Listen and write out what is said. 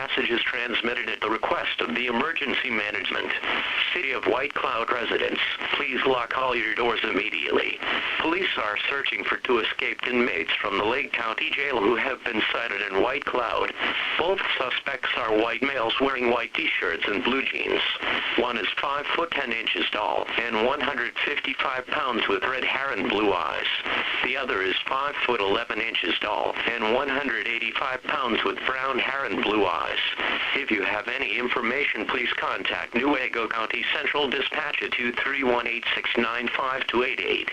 message is transmitted at the request of the emergency management. City of White Cloud residents, please lock all your doors immediately. Police are searching for 2 escaped inmates from the Lake County Jail who have been sighted in White Cloud. Both suspects are white males wearing white t-shirts and blue jeans. One is 5 foot 10 inches tall and 155 pounds with red hair and blue eyes. The other is 5 foot 11 inches tall and 185 pounds with brown hair and blue eyes. If you have any information, please contact Newaygo County Central Dispatch at 231-869-5288.